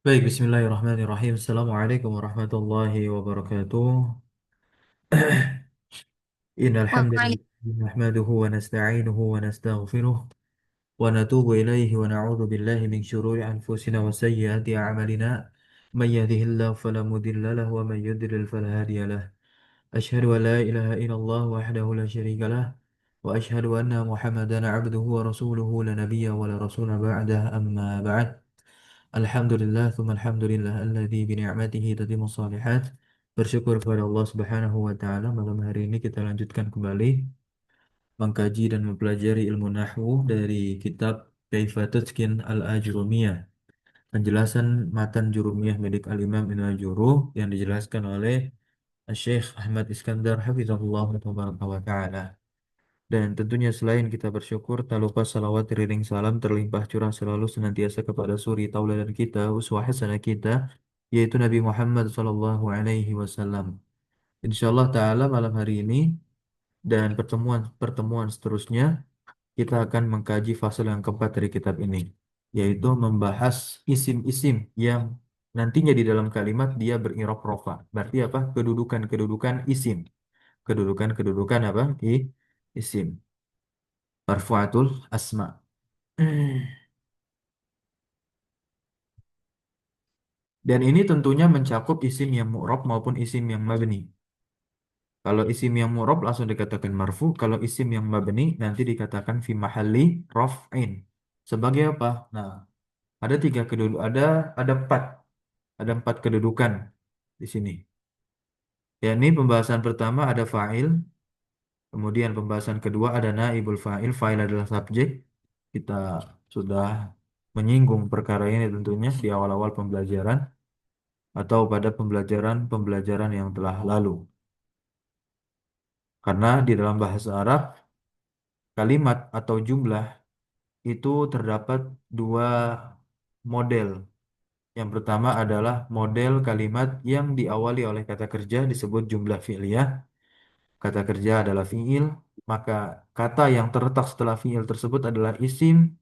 Baik, bismillahirrahmanirrahim. Assalamualaikum warahmatullahi wabarakatuh. Innal Waalaikumsalam. hamdalillah nahmaduhu wa nasta'inuhu wa nastaghfiruh wa natubu ilayhi wa na'udzu billahi min syururi anfusina wa sayyiati a'malina. Man yahdihillahu fala mudilla lahu wa man yudlil fala hadiya lahu. Asyhadu an la ilaha illallah wahdahu la syarika lah wa asyhadu anna Muhammadan 'abduhu wa rasuluhu la nabiyya wa la rasula ba'dah amma ba'd. Alhamdulillah, thumma alhamdulillah, alladzi bini'matihi tatimmu shalihat. Bersyukur kepada Allah Subhanahu wa Ta'ala, malam hari ini kita lanjutkan kembali mengkaji dan mempelajari ilmu nahwu dari kitab Kaifa Tutskin Al-Ajrumiyah. Penjelasan matan Jurumiyah milik Al-Imam Ibnu Ajuruh yang dijelaskan oleh Syekh Ahmad Iskandar Hafizahullah wa Ta'ala. Dan tentunya selain kita bersyukur, tak lupa salawat iring salam terlimpah curah selalu senantiasa kepada suri tauladan kita, uswah hasanah kita, yaitu Nabi Muhammad Sallallahu Alaihi Wasallam. Insyaallah Ta'ala malam hari ini dan pertemuan-pertemuan seterusnya kita akan mengkaji fase yang keempat dari kitab ini, yaitu membahas isim-isim yang nantinya di dalam kalimat dia berirob rofa. Berarti apa? Kedudukan-kedudukan isim. Kedudukan-kedudukan apa? Isim. Marfu'atul asma. Dan ini tentunya mencakup isim yang mu'rab maupun isim yang mabni. Kalau isim yang mu'rab langsung dikatakan marfu, kalau isim yang mabni nanti dikatakan fi mahalli raf'in. Sebagai apa? Nah, ada tiga kedudukan, ada empat kedudukan di sini. Yakni pembahasan pertama ada fa'il, kemudian pembahasan kedua ada naibul fa'il, fa'il adalah subjek. Kita sudah menyinggung perkara ini tentunya di awal-awal pembelajaran atau pada pembelajaran-pembelajaran yang telah lalu. Karena di dalam bahasa Arab, kalimat atau jumlah itu terdapat dua model. Yang pertama adalah model kalimat yang diawali oleh kata kerja disebut jumlah fi'liyah. Kata kerja adalah fi'il, maka kata yang terletak setelah fi'il tersebut adalah isim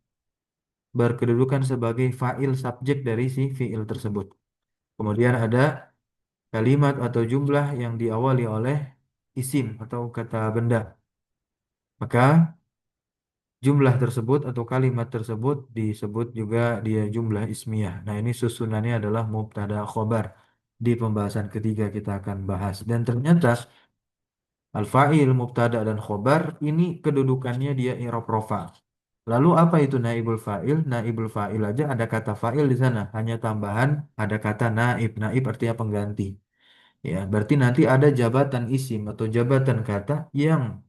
berkedudukan sebagai fa'il subjek dari si fi'il tersebut. Kemudian ada kalimat atau jumlah yang diawali oleh isim atau kata benda. Maka jumlah tersebut atau kalimat tersebut disebut juga dia jumlah ismiyah. Nah, ini susunannya adalah mubtada khobar. Di pembahasan ketiga kita akan bahas. Dan ternyata al-fa'il, mubtada dan khobar ini kedudukannya dia i'rab rofa. Lalu apa itu naibul fa'il? Naibul fa'il aja ada kata fa'il di sana, hanya tambahan ada kata naib. Naib artinya pengganti. Ya, berarti nanti ada jabatan isim atau jabatan kata yang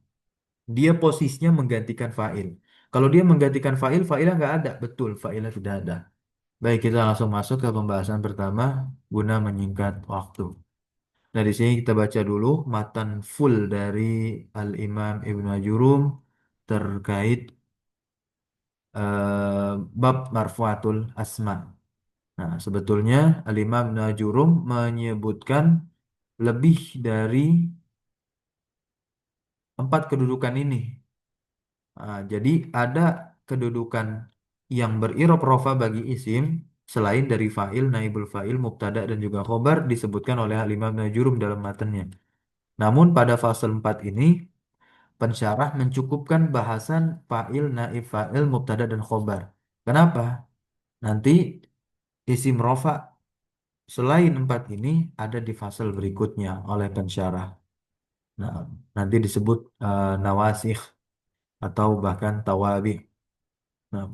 dia posisinya menggantikan fa'il. Kalau dia menggantikan fa'il, fa'ilnya nggak ada. Betul, fa'ilnya tidak ada. Baik, kita langsung masuk ke pembahasan pertama guna menyingkat waktu. Nah, di sini kita baca dulu matan full dari Al-Imam Ibnu Ajurum terkait bab marfu'atul asma. Nah, sebetulnya Al-Imam Ibnu Ajurum menyebutkan lebih dari empat kedudukan ini. Jadi ada kedudukan yang berirob rofa bagi isim selain dari fa'il, naibul fa'il, mubtada dan juga khobar disebutkan oleh Al-Imam Najurum dalam matanya. Namun pada fase 4 ini pensyarah mencukupkan bahasan fa'il, naib fa'il, mubtada dan khobar. Kenapa? Nanti isim rofa selain 4 ini ada di fase berikutnya oleh pensyarah. Nah, nanti disebut nawasikh atau bahkan tawabi. Nah,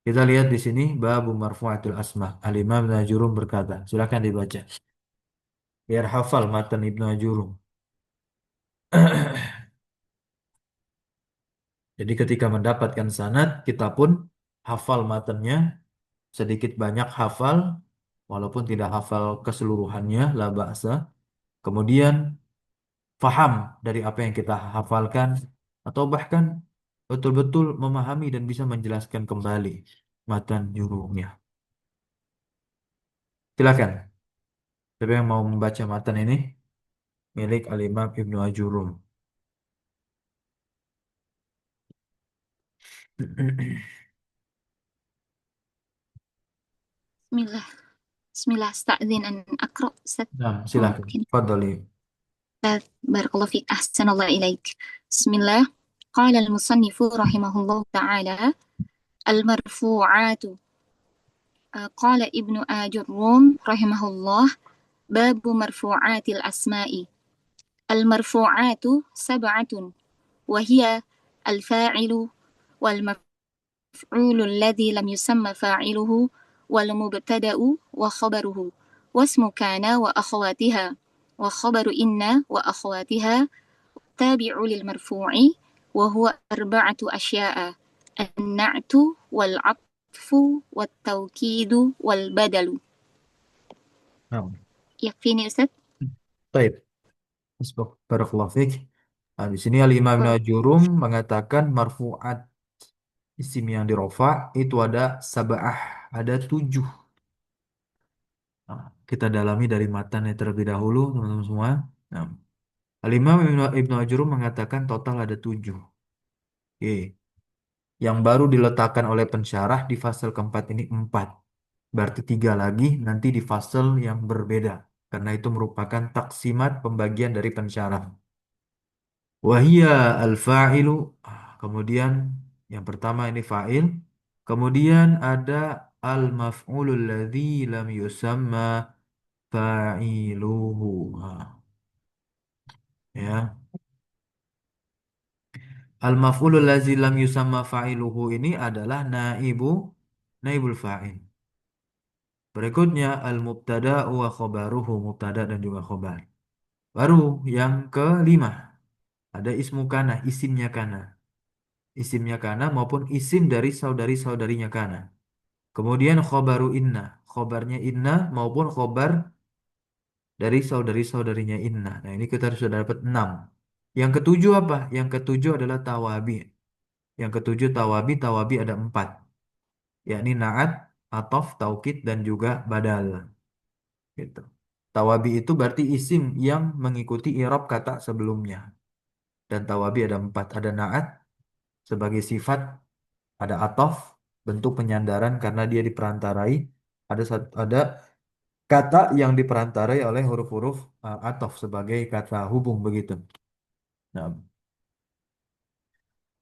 kita lihat di sini babu marfu'atul asma. Al-Imam Najurum berkata, silakan dibaca. Biar hafal matan Ibnu Ajurum. Jadi ketika mendapatkan sanad, kita pun hafal matannya, sedikit banyak hafal, walaupun tidak hafal keseluruhannya, la ba'sa. Kemudian faham dari apa yang kita hafalkan, atau bahkan betul-betul memahami dan bisa menjelaskan kembali matan jurumnya. Silakan. Siapa yang mau membaca matan ini? Milik Al-Imam Ibnu Ajurum. Bismillah. Bismillah. Astagfirullah an akra. Ustaz. Nah, silakan. Mungkin. Fadhali. بارك الله فيك أحسن الله إليك بسم الله قال المصنف رحمه الله تعالى المرفوعات قال ابن آجروم رحمه الله باب مرفوعات الأسماء المرفوعات سبعة وهي الفاعل والمفعول الذي لم يسمى فاعله والمبتدأ وخبره واسم كان وأخواتها وخبر إن وأخواتها تابع للمرفوع وهو أربعة أشياء النعت والعطف والتوكيد والبدل Nah. يكفيني أستاذ؟ Baik. Barakallahu fiik. Nah, di sini Al-Imam Ibnu Jurum mengatakan marfu'at isim yang dirofa itu ada sab'ah, ada 7. Nah, kita dalami dari matanya terlebih dahulu, teman-teman semua. Nah, Al-Imam Ibnu Jurum mengatakan total ada 7. Oke. Yang baru diletakkan oleh pensyarah di fasal keempat ini 4. Berarti 3 lagi nanti di fasal yang berbeda. Karena itu merupakan taksimat pembagian dari pensyarah. Wahia al-fa'ilu. Kemudian yang pertama ini fa'il. Kemudian ada al-maf'ulul ladzi lam yusamma fa'iluhu. Ya. Al-maf'ulul ladzi lam yusamma fa'iluhu ini adalah naibul fa'il. Berikutnya al-mubtada wa khobaruhu, mubtada dan juga khobar. Baru yang kelima, ada ismu kana, isimnya kana. Isimnya kana maupun isim dari saudari-saudarinya kana. Kemudian khobaru inna, khobarnya inna maupun khobar dari saudari-saudarinya inna. Nah, ini kita sudah dapat 6. Yang ketujuh apa? Yang ketujuh adalah tawabi. Yang ketujuh tawabi, tawabi ada 4. Yakni naat, atof, taukid, dan juga badal. Gitu. Tawabi itu berarti isim yang mengikuti i'rab kata sebelumnya. Dan tawabi ada 4. Ada naat sebagai sifat, ada atof, bentuk penyandaran karena dia diperantarai. Ada kata yang diperantarai oleh huruf-huruf atof sebagai kata hubung begitu. Nah,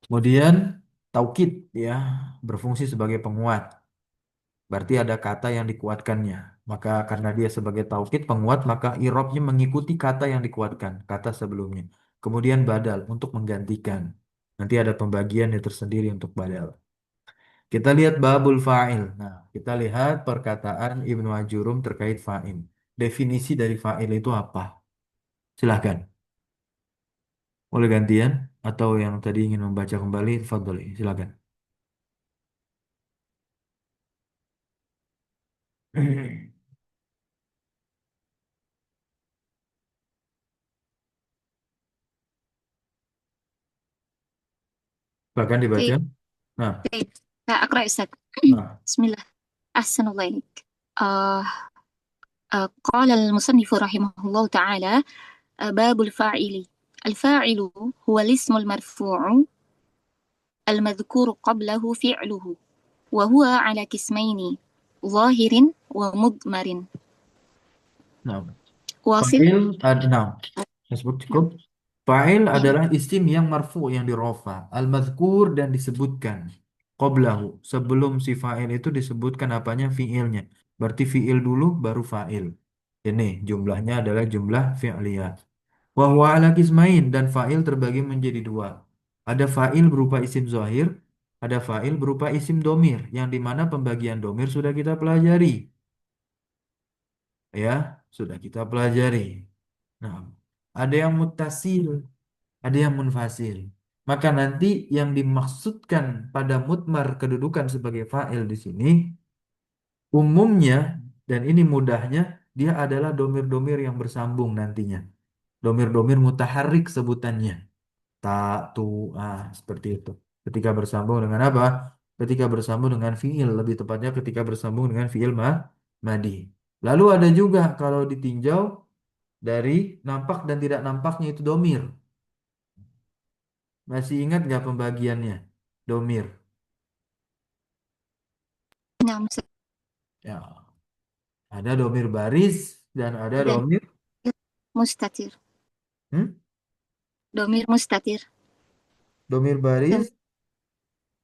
kemudian taukid ya berfungsi sebagai penguat. Berarti ada kata yang dikuatkannya. Maka karena dia sebagai taukid penguat, maka irobnya mengikuti kata yang dikuatkan, kata sebelumnya. Kemudian badal untuk menggantikan. Nanti ada pembagian yang tersendiri untuk badal. Kita lihat babul fa'il. Nah, kita lihat perkataan Ibnu Ajurum terkait fa'il. Definisi dari fa'il itu apa? Silahkan. Boleh gantian? Atau yang tadi ingin membaca kembali, fadholi. Silahkan. Bahkan dibaca. طيب Nah, طيب أقرأ أستاذ nah. بسم الله أحسن الله إليك آه قال المصنف رحمه الله تعالى باب الفاعل الفاعل هو الاسم المرفوع المذكور قبله فعله وهو على قسمين ظاهر ومضمر Nah. واصل Fa'il ada nah, tersebut cukup. نعم Fa'il نعم adalah isim yang marfu yang dirofa, al-mazkur dan disebutkan qablahu. Sebelum si fa'il itu disebutkan apanya fi'ilnya. Berarti fi'il dulu baru fa'il. Ini jumlahnya adalah jumlah fi'liyah. Wa huwa ala qismain dan fa'il terbagi menjadi 2. Ada fa'il berupa isim zahir, ada fa'il berupa isim domir, yang dimana pembagian domir sudah kita pelajari. Ya, sudah kita pelajari. Nah, ada yang mutasil, ada yang munfasil. Maka nanti yang dimaksudkan pada mutmar kedudukan sebagai fa'il di sini umumnya dan ini mudahnya dia adalah domir-domir yang bersambung nantinya. Domir-domir mutaharrik sebutannya. Ta, tu, seperti itu. Ketika bersambung dengan apa? Ketika bersambung dengan fiil, lebih tepatnya ketika bersambung dengan fiil madi. Lalu ada juga kalau ditinjau dari nampak dan tidak nampaknya itu domir. Masih ingat nggak pembagiannya? Domir. نعم Ya. Ada domir baris dan ada dan domir mustatir. hmm? Domir mustatir. Domir Dom- baris.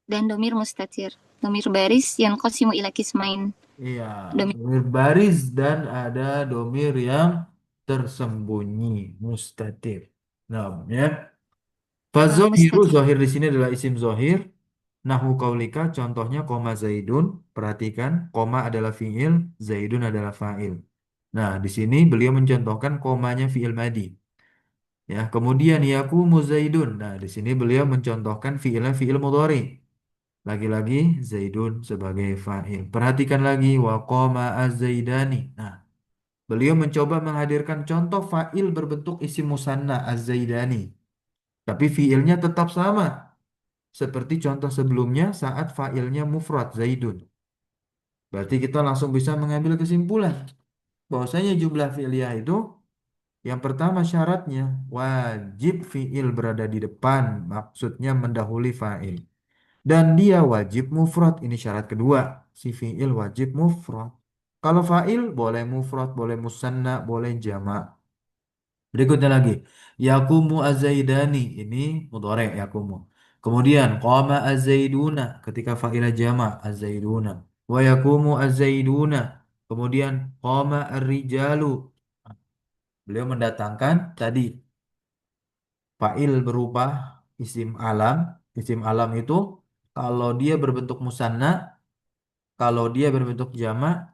dan domir mustatir. Domir baris yang qasimu ila kismain. Iya, Domir domir baris dan ada domir yang tersembunyi, mustatir. Nah, ya. Fazohiru, mustatir. zohir di sini adalah isim zohir. Nahu kaulika, contohnya koma zaidun. Perhatikan, koma adalah fiil, zaidun adalah fa'il. Nah, di sini beliau mencontohkan komanya fiil madi. Ya, kemudian yakumu zaidun. Nah, di sini beliau mencontohkan fiilnya fiil mudhari. Lagi-lagi zaidun sebagai fa'il. Perhatikan lagi wa qama az-zaidani. Nah, beliau mencoba menghadirkan contoh fa'il berbentuk isim musanna az-zaidani. Tapi fiilnya tetap sama seperti contoh sebelumnya saat fa'ilnya mufrad zaidun. Berarti kita langsung bisa mengambil kesimpulan bahwasanya jumlah fi'liyah itu yang pertama syaratnya wajib fi'il berada di depan, maksudnya mendahului fa'il. Dan dia wajib mufrad. Ini syarat kedua. Si fi'il wajib mufrad. Kalau fa'il boleh mufrad, boleh musanna, boleh jama'. Berikutnya lagi. Yakumu az-zaidani. Ini mudhari' yakumu. Kemudian qama az-zaiduna ketika fa'ilah jama' az-zaiduna. Wa yakumu az-zaiduna. Kemudian qama ar-rijalu. Beliau mendatangkan tadi fa'il berupa isim alam. Isim alam itu kalau dia berbentuk musanna, kalau dia berbentuk jama,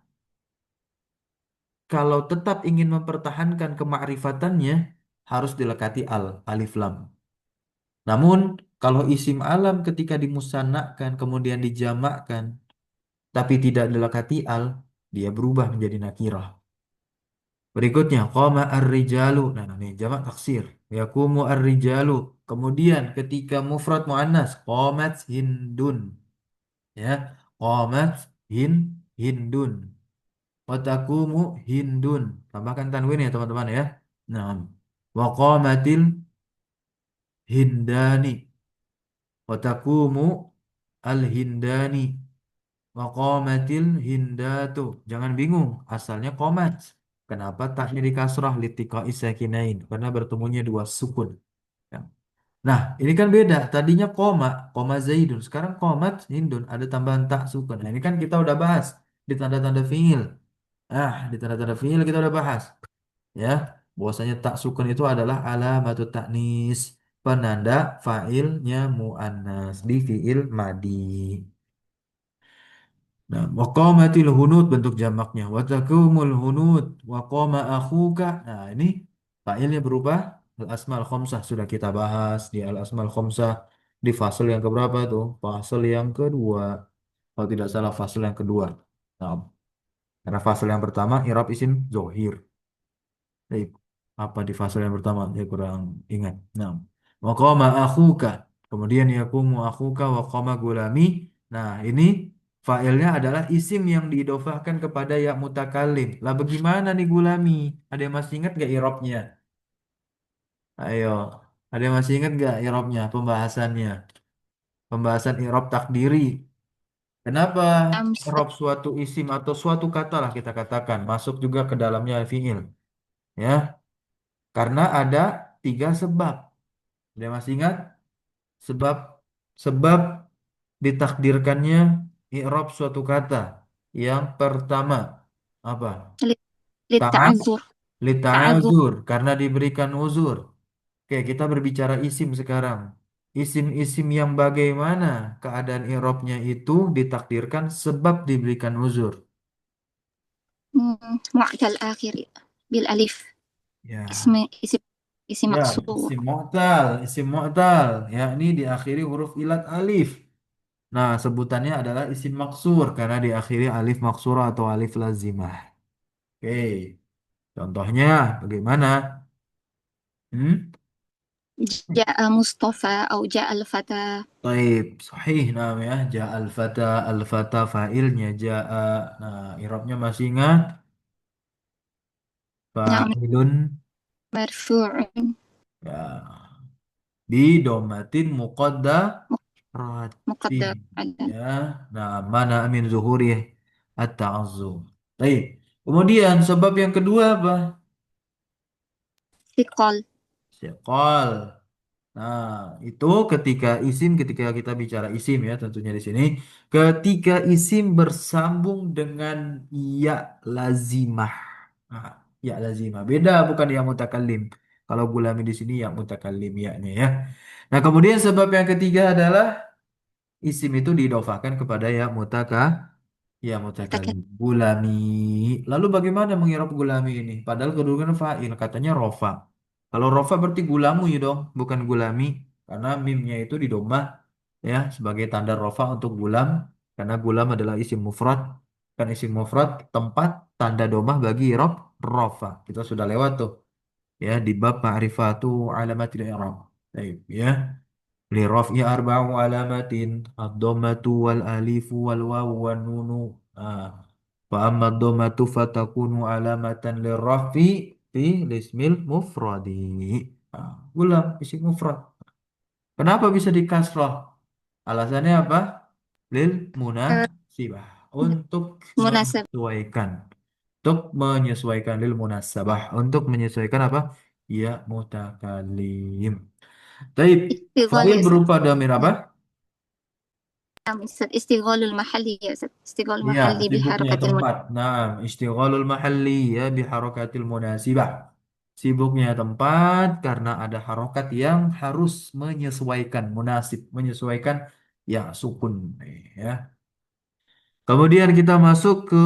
kalau tetap ingin mempertahankan kemakrifatannya, harus dilekati alif lam. Namun, kalau isim alam ketika dimusannakan, kemudian dijamakkan, tapi tidak dilekati dia berubah menjadi nakirah. Berikutnya, qama ar-rijalu. Nah, ini jamak taksir. Yakumu ar-rijalu. Kemudian, ketika mufrad muannas, qamat hindun. Ya, qamat hindun. Watakumu hindun. Tambahkan tanwin ya teman-teman ya. Nah, waqamatil hindani. Watakumu al hindani. Waqamatil hindatu. Jangan bingung, asalnya qomat. Kenapa taknya di kasrah litika isakinain? Karena bertemunya dua sukun. Ya. Nah, ini kan beda. Tadinya koma zaidun. Sekarang qomat hindun. Ada tambahan tak sukun. Nah, ini kan kita udah bahas di tanda-tanda fiil. Di tanda-tanda fiil kita udah bahas. Ya, bahwasanya tak sukun itu adalah alamatut taknis, penanda fa'ilnya muannas di fiil madi. Nah, waqamatil hunud bentuk jamaknya, wa takumul hunud, wa qama akhuka. Nah, ini fa'ilnya berubah al asmal khamsah sudah kita bahas di al asmal khamsah di fasal yang keberapa tuh? Fasal yang kedua. Kalau tidak salah fasal yang kedua. Nah, karena fasal yang pertama i'rab isim zohir. Baik. Apa di fase yang pertama? Saya kurang ingat. Nah, waqama akhuka. Kemudian yakumu akhuka waqama gulami. Nah, ini failnya adalah isim yang diidofahkan kepada ya mutakalim. Lah bagaimana nih gulami? Ada yang masih ingat gak irobnya? Ayo. Ada yang masih ingat gak irobnya? Pembahasannya. Pembahasan irob takdiri. Kenapa Amsat. irob suatu isim atau suatu kata lah kita katakan masuk juga ke dalamnya fiil? Ya, karena ada tiga sebab. Dia masih ingat sebab sebab ditakdirkannya i'rab suatu kata. Yang pertama apa? Ta'ab Litta'adzur. Ta'adzur. lita'azur karena diberikan uzur. Oke, kita berbicara isim sekarang. Isim-isim yang bagaimana keadaan i'rabnya itu ditakdirkan sebab diberikan uzur. Mu'tal akhir bil alif. Ya, Ismi ya, maksur. isim mu'tal, yakni diakhiri huruf ilat alif. Nah, sebutannya adalah isim maksur karena diakhiri alif maksurah atau alif lazimah. Oke, contohnya bagaimana? Hmm? Ja'a Mustafa atau Ja'al Fata. Taib, sahih namanya. Ja'al fata, al fata fa'ilnya ja'a. Nah, irobnya masih ingat? Na'am Fa'ilun marfu'un. ya di domatin muqaddaratin. Muqaddar. Ya, nah mana min zuhuri at-ta'azzum. Taib. Kemudian sebab yang kedua apa? Thiqal. Syakol. Nah, itu ketika kita bicara isim ya tentunya di sini, ketika isim bersambung dengan ya lazimah. Nah, ya lazimah beda bukan ya mutakallim. Kalau gulami di sini ya mutakallim ya-nya ya. Nah, kemudian sebab yang ketiga adalah isim itu diidofahkan kepada ya ya Mutakallim. mutakallim. Gulami. Lalu bagaimana mengirob gulami ini? Padahal kedudukan fa'il katanya rofa. Kalau rofa berarti gulamu ya dong, bukan gulami. Karena mimnya itu didomah ya sebagai tanda rofa untuk gulam. Karena gulam adalah isim mufrad. Kan isim mufrad tempat tanda domah bagi irob rofa. Kita sudah lewat tuh ya di bab ma'rifatu alamatil i'rab. Baik ya. لرفع أربع علامات الضمة والألف والواو والنون فأما الضمة فتكون علامة للرفع في الاسم المفرد ulang isim mufrad. Kenapa bisa dikasrah? Alasannya apa? Lil Eh, munasibah. Untuk Munasab. menyesuaikan. Untuk menyesuaikan lil munasabah. Untuk menyesuaikan apa? Ya mutakalim. Taib. Istighal Fa'il ya Ustaz. berupa domir apa? Ustaz, istighalul mahalli ya Ustaz. Istighalul Iya, mahalli sibuknya biharakatil tempat. Nah, istighalul mahalli ya biharakatil munasibah. Sibuknya tempat karena ada harokat yang harus menyesuaikan munasib, menyesuaikan ya sukun ya. Kemudian kita masuk ke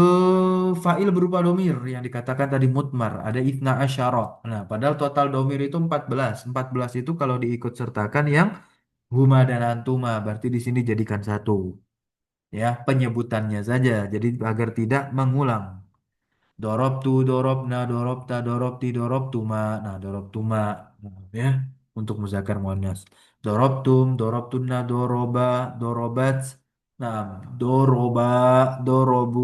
fa'il berupa domir yang dikatakan tadi mutmar. Ada ifna asyara. Nah, padahal total domir itu 14. 14 itu kalau diikut sertakan yang huma dan antuma. Berarti di sini jadikan satu. Ya, penyebutannya saja. Jadi agar tidak mengulang. Dorobtu, dorobna, dorobta, dorobti, dorobtuma. Nah, dorobtuma. Nah, ya, untuk muzakkar muannas. Dorobtum, dorobtunna, doroba, dorobat. Nah, doroba, dorobu,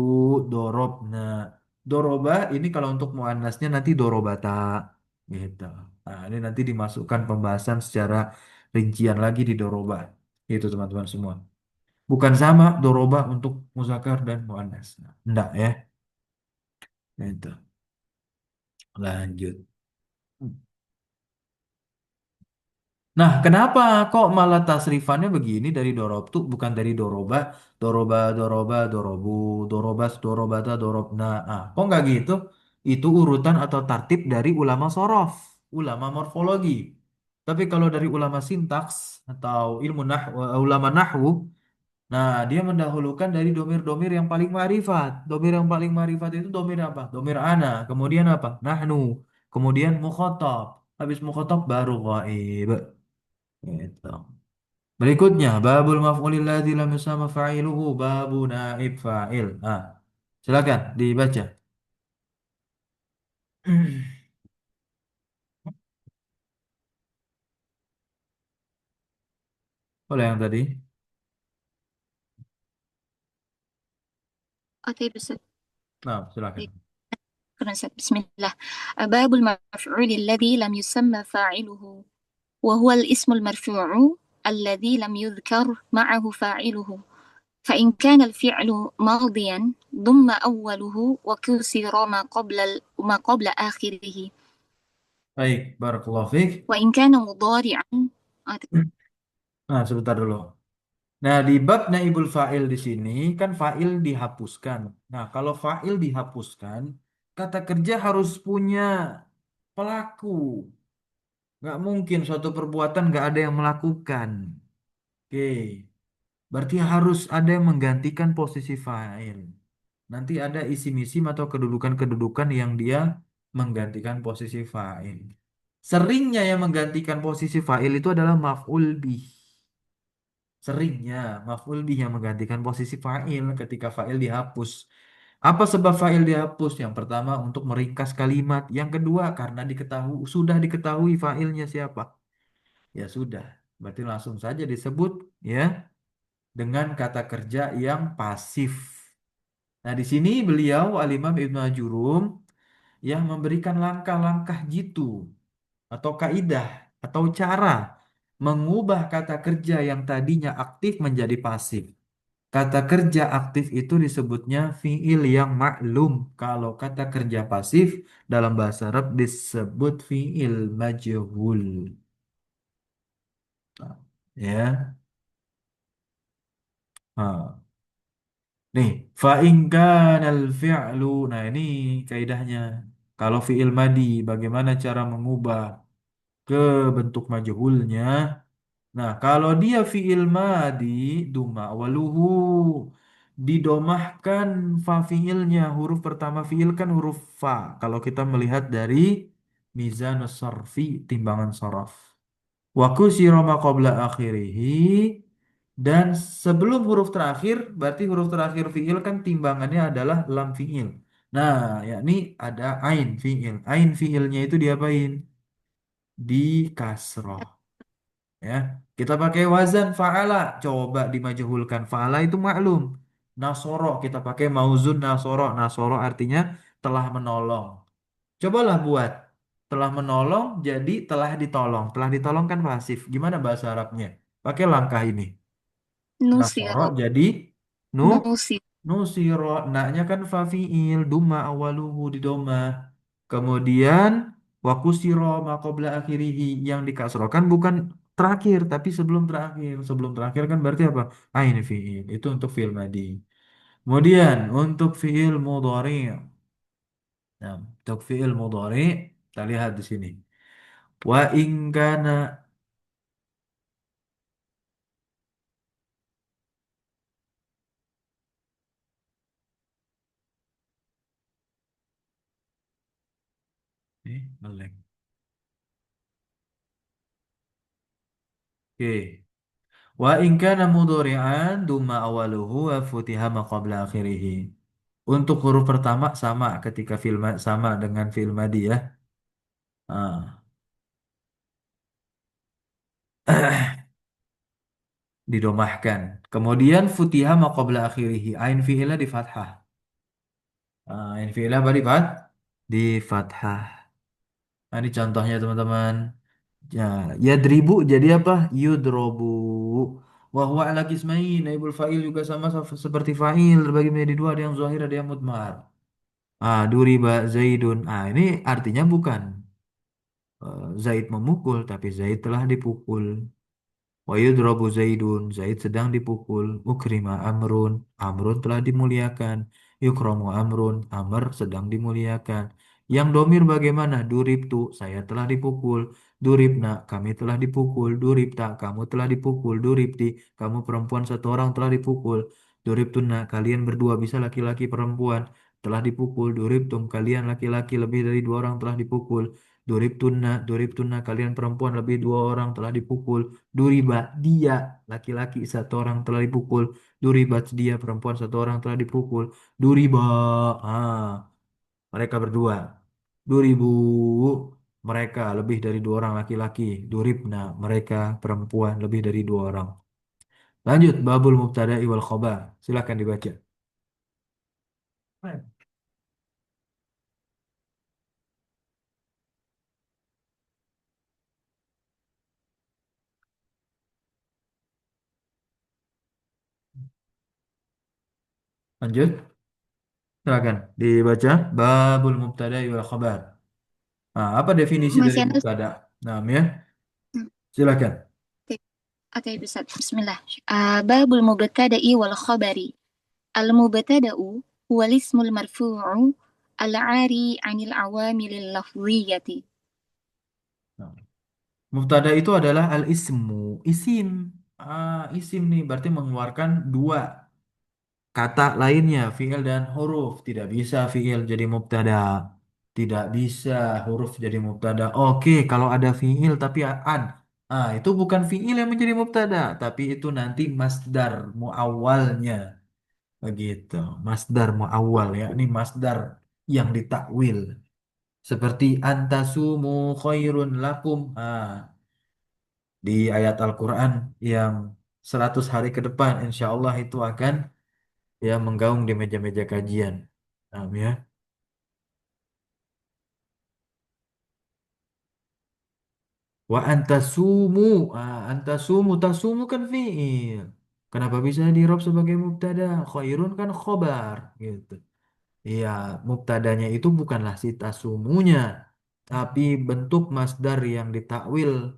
dorobna. Doroba ini kalau untuk muannasnya nanti dorobata. Gitu. Nah, ini nanti dimasukkan pembahasan secara rincian lagi di doroba. Itu teman-teman semua. Bukan sama doroba untuk muzakkar dan muannas. Nah, enggak ya. Itu. Lanjut. Nah, kenapa kok malah tasrifannya begini dari dorob tuh bukan dari doroba, doroba, doroba, dorobu, dorobas, dorobata, dorobna. Ah, kok nggak gitu? Itu urutan atau tartib dari ulama sorof, ulama morfologi. Tapi kalau dari ulama sintaks atau ulama nahwu, nah, dia mendahulukan dari domir-domir yang paling ma'rifat. Domir yang paling ma'rifat itu domir apa? Domir ana. Kemudian apa? Nahnu. Kemudian mukhotob. Habis mukhotob baru ghaib. Gitu. Berikutnya, babul maf'ulil ladzi lam yusamma fa'iluhu, babu naib fa'il. Ah, silakan dibaca. Oleh yang tadi. Oh, طيب Ustaz. Nah, silakan. طيب. شكراً Ustaz. بسم الله. باب المفعول الذي لم يسمى فاعله وهو الاسم المرفوع الذي لم يذكر معه فاعله فإن كان الفعل ماضيا ضم أوله وكسر ما قبل آخره Baik, barakallahu fiik. وإن كان مضارعا آه، Nah, sebentar dulu. Nah, di bab naibul fa'il di sini kan fa'il dihapuskan. Nah, kalau fa'il dihapuskan, kata kerja harus punya pelaku. Nggak mungkin suatu perbuatan nggak ada yang melakukan. Oke, berarti harus ada yang menggantikan posisi fa'il. Nanti ada isim-isim atau kedudukan-kedudukan yang dia menggantikan posisi fa'il. Seringnya yang menggantikan posisi fa'il itu adalah maf'ul bih. Seringnya maf'ul bih yang menggantikan posisi fa'il ketika fa'il dihapus. Apa sebab fa'il dihapus? Yang pertama untuk meringkas kalimat. Yang kedua karena sudah diketahui fa'ilnya siapa. Ya sudah, berarti langsung saja disebut ya dengan kata kerja yang pasif. Nah, di sini beliau Al-Imam Ibnu Ajurum yang memberikan langkah-langkah jitu atau kaidah atau cara mengubah kata kerja yang tadinya aktif menjadi pasif. Kata kerja aktif itu disebutnya fiil yang maklum. Kalau kata kerja pasif dalam bahasa Arab disebut fiil majhul. Ya. Ah. Nih, fa in kanal fi'lu. Nah, ini kaidahnya. Kalau fiil madi, bagaimana cara mengubah ke bentuk majhulnya? Nah, kalau dia fiil madi, duma waluhu didomahkan fa fiilnya. Huruf pertama fiil kan huruf fa. Kalau kita melihat dari mizanus sarfi, timbangan saraf. Wa kusira ma qabla akhirih dan sebelum huruf terakhir berarti huruf terakhir fiil kan timbangannya adalah lam fiil. Nah, yakni ada ain fiil. Ain fiilnya itu diapain? Di kasroh. Ya, kita pakai wazan fa'ala. Coba dimajhulkan. Fa'ala itu maklum. Nasoro kita pakai mauzun nasoro. Nasoro artinya telah menolong. Cobalah buat telah menolong jadi telah ditolong. Telah ditolong kan pasif. Gimana bahasa Arabnya? Pakai langkah ini. Nasoro Nusiro. jadi nu Nusi. nusiro. Naknya kan fafiil duma awaluhu di doma. Kemudian wakusiro makobla akhirihi yang dikasrokan bukan terakhir tapi sebelum terakhir. Sebelum terakhir kan berarti apa? Ain fiil. Itu untuk fiil madi. Kemudian untuk fiil mudhari. Nah, untuk fiil mudhari kita lihat di sini. Wa in kana melek. Oke. Wa in kana mudhari'an dumma awaluhu wa futiha ma qabla akhirih. Untuk huruf pertama sama ketika sama dengan fi'il madi ya. Ah. Didomahkan. Kemudian futiha ma qabla akhirih. Ain fi'ilnya di fathah. Ain fi'ilnya apa di Di fathah. Nah, ini contohnya teman-teman. Ya, yadribu jadi apa? Yudrobu. Wa huwa ala kismain. Naibul fa'il juga sama seperti fa'il. Terbagi menjadi dua. Ada yang zahir, ada yang mudmar. Duriba Zaidun. Ini artinya bukan Zaid memukul, tapi Zaid telah dipukul. Wa yudrabu Zaidun. Zaid sedang dipukul. Ukrima Amrun. Amrun telah dimuliakan. Yukramu Amrun. Amr sedang dimuliakan. Yang domir bagaimana? Duribtu. Saya telah dipukul. Duribna. Kami telah dipukul. Duribta. Kamu telah dipukul. Duribti. Kamu perempuan satu orang telah dipukul. Duribtuna. Kalian berdua bisa laki-laki perempuan telah dipukul. Duribtum. Kalian laki-laki lebih dari dua orang telah dipukul. Duribtuna. Kalian perempuan lebih dua orang telah dipukul. Duriba dia laki-laki satu orang telah dipukul. Duribat dia perempuan satu orang telah dipukul. Duriba ah mereka berdua. Duribu mereka lebih dari dua orang laki-laki. Duribna mereka perempuan lebih dari dua orang. Lanjut babul mubtada'i wal khobar. Silakan dibaca. Lanjut. Silakan dibaca babul mubtada'i wal khobar. Apa definisi dari Masih ada. mubtada? Nah, ya. Silakan. Oke, oke, bisa. Bismillah. Babul mubtada'i wal khabari. Al-mubtada'u huwa ismul marfu'u al-'ari 'anil 'awamilil lafdhiyyati. Nah, mubtada itu adalah al-ismu, isim. Isim nih berarti mengeluarkan dua kata lainnya, fiil dan huruf. Tidak bisa fiil jadi mubtada. Tidak bisa huruf jadi mubtada. Oke, kalau ada fiil tapi an. Itu bukan fiil yang menjadi mubtada, tapi itu nanti masdar muawwalnya. Begitu. Masdar muawwal ya. Ini masdar yang ditakwil. Seperti antasumu khairun lakum. Di ayat Al-Quran yang 100 hari ke depan insya Allah itu akan ya menggaung di meja-meja kajian. Ya. Wa antasumu. Antasumu tasumu kan fiil. Kenapa bisa dirob sebagai mubtada? Khairun kan khobar gitu. Iya, mubtadanya itu bukanlah si tasumunya, tapi bentuk masdar yang ditakwil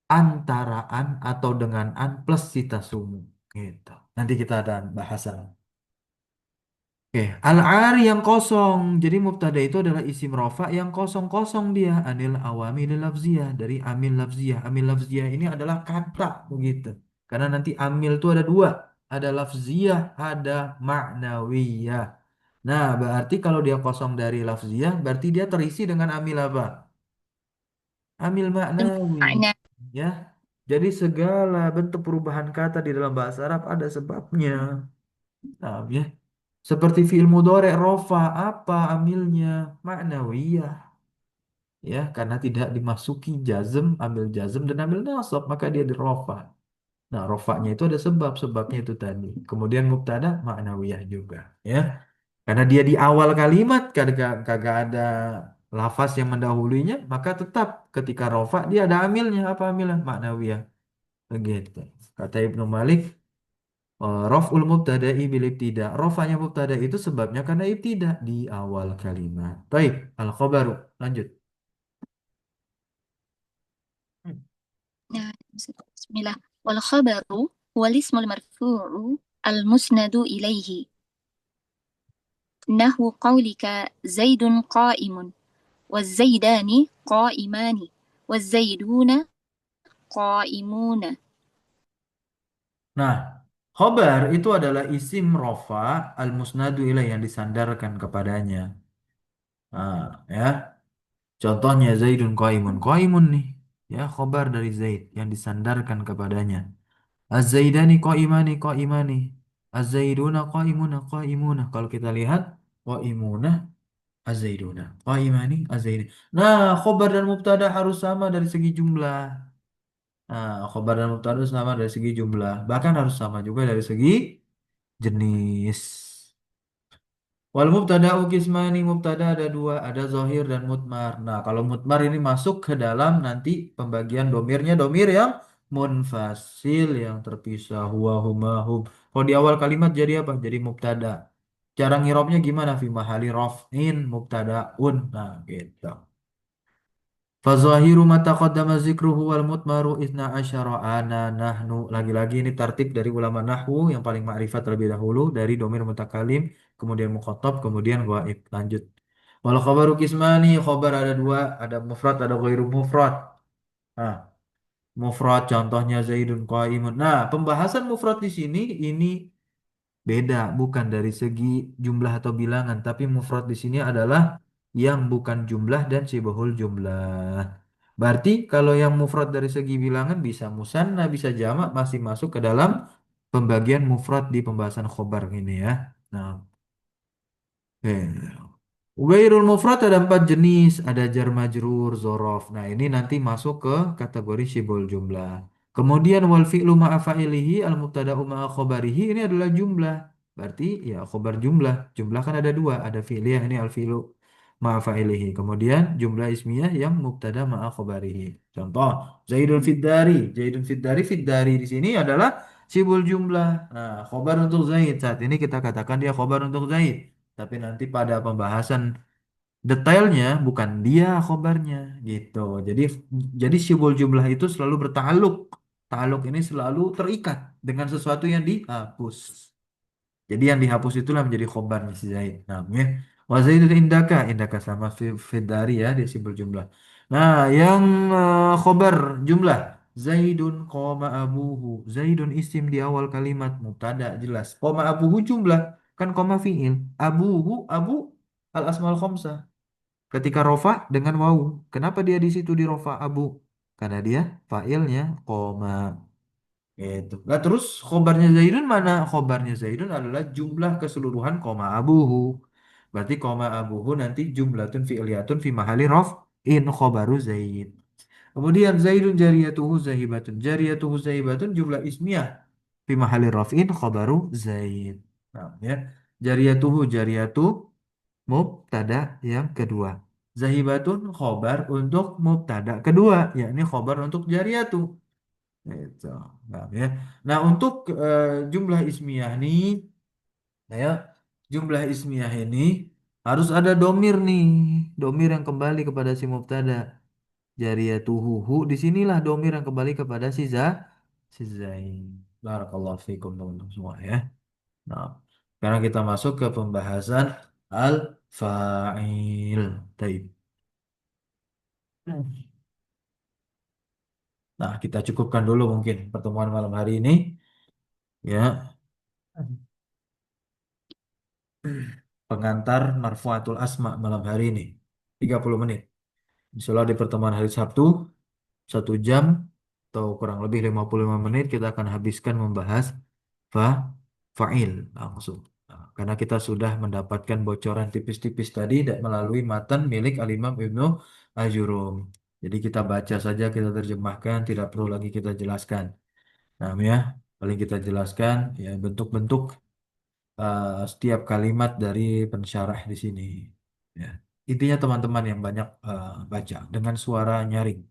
antara an atau dengan an plus si tasumu. Gitu. Nanti kita ada bahasan. Oke, al-ari yang kosong. Jadi mubtada itu adalah isim rofa yang kosong-kosong dia. Anil awamil lafziyah. Dari amil lafziyah. Amil lafziyah ini adalah kata begitu. Karena nanti amil itu ada dua. Ada lafziyah, ada ma'nawiyah. Nah, berarti kalau dia kosong dari lafziyah, berarti dia terisi dengan amil apa? Amil maknawi. Makna. Ya. Jadi segala bentuk perubahan kata di dalam bahasa Arab ada sebabnya. Nah, ya. Seperti fi'il mudhari' rofa, apa amilnya? Ma'nawiyah. Ya, karena tidak dimasuki jazm, ambil jazm dan ambil nasab, maka dia dirofa. Nah, rofanya itu ada sebab, sebabnya itu tadi. Kemudian mubtada ma'nawiyah juga, ya. Karena dia di awal kalimat kagak kagak ada lafaz yang mendahulunya, maka tetap ketika rofa dia ada amilnya. Apa amilnya? Ma'nawiyah. Begitu. Kata Ibnu Malik, Raf'ul mubtada'i bil ibtida. Rafanya mubtada itu sebabnya karena ibtida di awal kalimat. Baik, al-khabaru. Lanjut. Hmm. Nah, bismillah. Wal khabaru wal ismul marfu'u al musnadu ilaihi. Nahu qawlika Zaidun qa'imun. والزيدان قائمان والزيدون قائمون. Nah, khobar itu adalah isim rofa al-musnadu ilaih yang disandarkan kepadanya. Nah, ya. Contohnya Zaidun qaimun. Qaimun nih. Ya, khobar dari Zaid yang disandarkan kepadanya. Az-Zaidani qaimani qaimani. Az-Zaiduna qaimuna qaimuna. Kalau kita lihat qaimuna Az-Zaiduna. Qaimani Az-Zaidun. Nah, khobar dan mubtada harus sama dari segi jumlah. Nah, khobar dan mubtada harus sama dari segi jumlah. Bahkan harus sama juga dari segi jenis. Wal mubtada ukismani mubtada ada dua, ada zohir dan mutmar. Nah, kalau mutmar ini masuk ke dalam nanti pembagian domirnya domir yang munfasil yang terpisah huwa huma hum. Kalau di awal kalimat jadi apa? Jadi mubtada. Cara ngirobnya gimana? Fi mahali raf'in mubtadaun. Nah, gitu. Fazahiru ma taqaddama zikruhu wal mutmaru isna asyara ana nahnu. Lagi-lagi ini tartib dari ulama nahwu yang paling ma'rifat terlebih dahulu dari domir mutakalim, kemudian mukhatab, kemudian ghaib. Lanjut. Wal khabaru kismani, khabar ada dua, ada mufrad, ada ghairu mufrad. Nah, mufrad contohnya Zaidun qaimun. Nah, pembahasan mufrad di sini ini beda, bukan dari segi jumlah atau bilangan, tapi mufrad di sini adalah yang bukan jumlah dan sibahul jumlah. Berarti kalau yang mufrad dari segi bilangan bisa musanna, bisa jamak, masih masuk ke dalam pembagian mufrad di pembahasan khobar ini ya. Nah, oke. Gairul mufrad ada empat jenis, ada jar majrur, zorof. Nah, ini nanti masuk ke kategori syibul jumlah. Kemudian wal fi'lu ma'a fa'ilihi al mubtada'u ma'a khobarihi ini adalah jumlah. Berarti ya khobar jumlah. Jumlah kan ada dua, ada fi'liyah ini al fi'lu ma'a fa'ilihi. Kemudian jumlah ismiyah yang mubtada ma'a khobarihi. Contoh, Zaidun fiddari. Zaidun fiddari, fiddari di sini adalah syibul jumlah. Nah, khobar untuk Zaid. Saat ini kita katakan dia khobar untuk Zaid. Tapi nanti pada pembahasan detailnya bukan dia khobarnya gitu. Jadi syibul jumlah itu selalu bertaluk. Taluk ini selalu terikat dengan sesuatu yang dihapus. Jadi yang dihapus itulah menjadi khobarnya si Zaid. Namanya wa Zaidun indaka, indaka sama fidari ya dia simbol jumlah. Nah, yang khobar jumlah Zaidun koma abuhu. Zaidun isim di awal kalimat mubtada jelas. Koma abuhu jumlah kan koma fiil. Abuhu abu al asmaul khamsah. Ketika rofa dengan wawu. Kenapa dia di situ di rofa abu? Karena dia failnya koma. Itu. Nah, terus khobarnya Zaidun mana? Khobarnya Zaidun adalah jumlah keseluruhan koma abuhu. Berarti koma abuhu nanti jumlatun fi'liyatun fi mahali in khobaru Zaid. Kemudian Zaidun jariyatuhu zahibatun. Jariyatuhu zahibatun jumlah ismiyah fi mahali in khobaru Zaid. Nah, ya. Jariyatuhu jariyatu mubtada yang kedua. Zahibatun khobar untuk mubtada kedua, yakni khobar untuk jariyatu. Itu. Nah, ya. Nah, untuk jumlah ismiyah nih, ya, jumlah ismiyah ini harus ada domir nih, domir yang kembali kepada si mubtada. Jariyatuhu, disinilah domir yang kembali kepada si Zain. Barakallahu fikum teman-teman semua ya. Nah, sekarang kita masuk ke pembahasan al-fa'il. Taib. Nah, kita cukupkan dulu mungkin pertemuan malam hari ini. Ya, pengantar marfu'atul asma malam hari ini. 30 menit. Insyaallah di pertemuan hari Sabtu, 1 jam atau kurang lebih 55 menit kita akan habiskan membahas fa fa'il langsung. Nah, karena kita sudah mendapatkan bocoran tipis-tipis tadi melalui matan milik Al-Imam Ibnu Ajurum. Jadi kita baca saja, kita terjemahkan, tidak perlu lagi kita jelaskan. Nah, ya, paling kita jelaskan ya bentuk-bentuk setiap kalimat dari pensyarah di sini. Ya. Intinya teman-teman yang banyak baca dengan suara nyaring.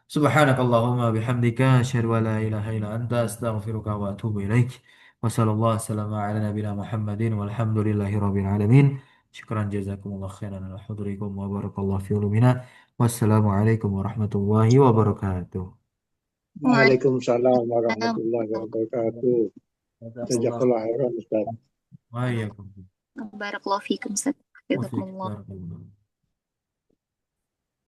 Subhanakallahumma bihamdika asyhadu an la ilaha illa anta astaghfiruka wa atubu ilaik. Wa sallallahu wasallam ala nabiyina Muhammadin walhamdulillahi rabbil alamin. Syukran jazakumullah khairan ala hudurikum wa barakallahu fi ulumina. Wassalamu alaikum warahmatullahi wabarakatuh. Waalaikumsalam Waalaikumsalam warahmatullahi wabarakatuh. Jazakallah. Jazakallah khairan Ustaz. Wa iyyakum. Barakallahu fikum. Wa fiik. Jazakumullah. Barakallahu.